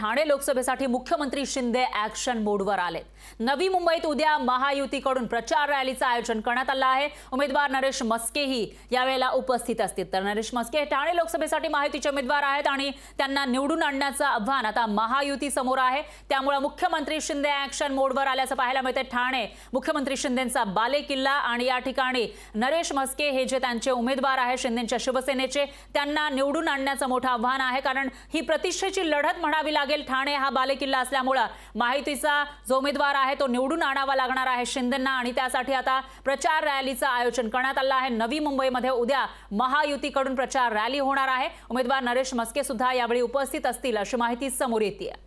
ठाणे लोकसभेसाठी मुख्यमंत्री शिंदे ॲक्शन मोडवर आलेत। नवी मुंबईत उद्या महायुतीकडून प्रचार रॅलीचं आयोजन करण्यात आलं आहे। उमेदवार नरेश मस्केही यावेळेला उपस्थित असतील। तर नरेश मस्के ठाणे लोकसभेसाठी महायुतीचे उमेदवार आहेत आणि त्यांना निवडून आणण्याचं आव्हान आता महायुती समोर आहे। त्यामुळे मुख्यमंत्री शिंदे ॲक्शन मोडवर आल्याचं पाहायला मिळते। ठाणे मुख्यमंत्री शिंदेंचा बालेकिल्ला आणि या ठिकाणी नरेश मस्के हे जे त्यांचे उमेदवार आहेत शिंदेंच्या शिवसेनेचे, त्यांना निवडून आणण्याचं मोठं आव्हान आहे। कारण ही प्रतिष्ठेची लढत म्हणावी लागेल। ठाणे हा बालेकिल्ला असल्यामुळे महायुतीचा जो उमेदवार आहे तो निवडून आणावा लागणार आहे शिंदेंना आणि त्यासाठी आता प्रचार रॅलीचं आयोजन करण्यात आलं आहे। नवी मुंबईमध्ये उद्या महायुतीकडून प्रचार रॅली होणार आहे। उमेदवार नरेश मस्के सुद्धा यावेळी उपस्थित असतील अशी माहिती समोर येते आहे।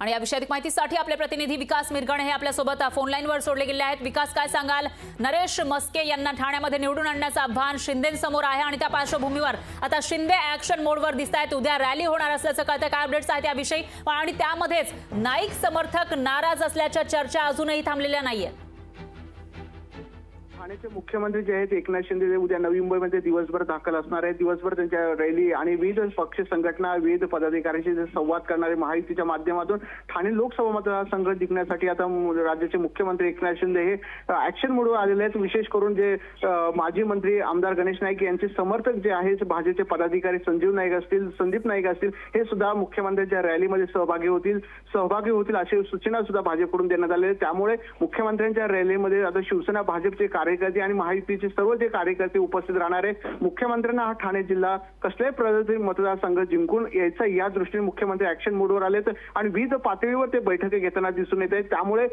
आणि या विषयात माहितीसाठी आपले प्रतिनिधी विकास मिरगणे हे आपल्या सोबत फोन लाईनवर जोडले गेले आहेत। विकास, काय सांगाल? नरेश मस्के यांना ठाण्यामध्ये निवडून आणण्याचं आव्हान शिंदेंसमोर आहे आणि त्या पार्श्वभूमीवर आता शिंदे ॲक्शन मोडवर दिसतायत। उद्या रॅली होणार असल्याचं कळतंय। काय अपडेट्स आहेत याविषयी? आणि त्यामध्येच नाईक समर्थक नाराज असल्याच्या चर्चा अजूनही थांबलेल्या नाहीयेत। ठाण्याचे मुख्यमंत्री जे आहेत एकनाथ शिंदे उद्या नवी मुंबईमध्ये दिवसभर दाखल असणार आहेत। दिवसभर त्यांच्या रॅली आणि विविध पक्ष संघटना, विविध पदाधिकाऱ्यांशी संवाद करणारे महायुतीच्या माध्यमातून ठाणे लोकसभा मतदारसंघ जिंकण्यासाठी आता राज्याचे मुख्यमंत्री एकनाथ शिंदे हे ॲक्शन मोडवर आलेले आहेत। विशेष करून जे माजी मंत्री आमदार गणेश नाईक यांचे समर्थक जे आहेत, भाजपचे पदाधिकारी संजीव नाईक असतील, संदीप नाईक असतील, हे सुद्धा मुख्यमंत्र्यांच्या रॅलीमध्ये सहभागी होतील अशी सूचना सुद्धा भाजपकडून देण्यात आली आहे। त्यामुळे मुख्यमंत्र्यांच्या रॅलीमध्ये आता शिवसेना, भाजपचे कार्यकर्ते आणि महायुतीचे सर्व जे कार्यकर्ते उपस्थित राहणार आहे। मुख्यमंत्र्यांना हा ठाणे जिल्हा कसल्याही पद्धतीने मतदारसंघ जिंकून यायचा या दृष्टीने मुख्यमंत्री ॲक्शन मोडवर आलेत आणि विविध पातळीवर ते बैठकी घेताना दिसून येत आहेत। त्यामुळे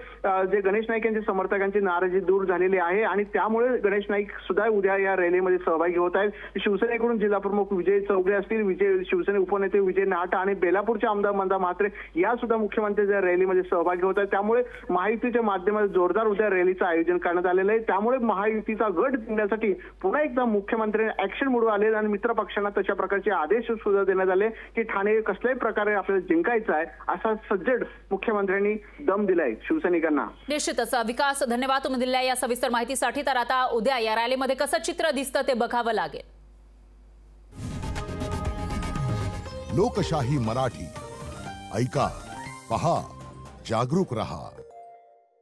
जे गणेश नाईक यांच्या समर्थकांची नाराजी दूर झालेली आहे आणि त्यामुळे गणेश नाईक सुद्धा उद्या या रॅलीमध्ये सहभागी होत आहेत। शिवसेनेकडून जिल्हाप्रमुख विजय चौगले असतील, शिवसेने उपनेते विजय नाहटा आणि बेलापूरचे आमदार मंदा म्हात्रे या सुद्धा मुख्यमंत्र्यांच्या रॅलीमध्ये सहभागी होत आहेत। त्यामुळे महायुतीच्या माध्यमातून जोरदार उद्या रॅलीचं आयोजन करण्यात आलेलं आहे। त्यामुळे महायुतीचा गट जिंकण्यासाठी पुन्हा एकदा मुख्यमंत्र्यांनी ॲक्शन मोडवर आले आणि मित्र पक्षांना तशा प्रकारचे आदेश सुद्धा देण्यात आले की ठाणे कसल्याही प्रकारे आपल्याला जिंकायचं आहे असा सज्जड मुख्यमंत्र्यांनी दम दिलाय शिवसैनिकांना। निश्चितच विकास, धन्यवाद तुम्ही दिलेल्या या सविस्तर माहितीसाठी। तर आता उद्या या रॅलीमध्ये कसं चित्र दिसतं ते बघावं लागेल। लोकशाही मराठी ऐका, पहा, जागरूक रहा।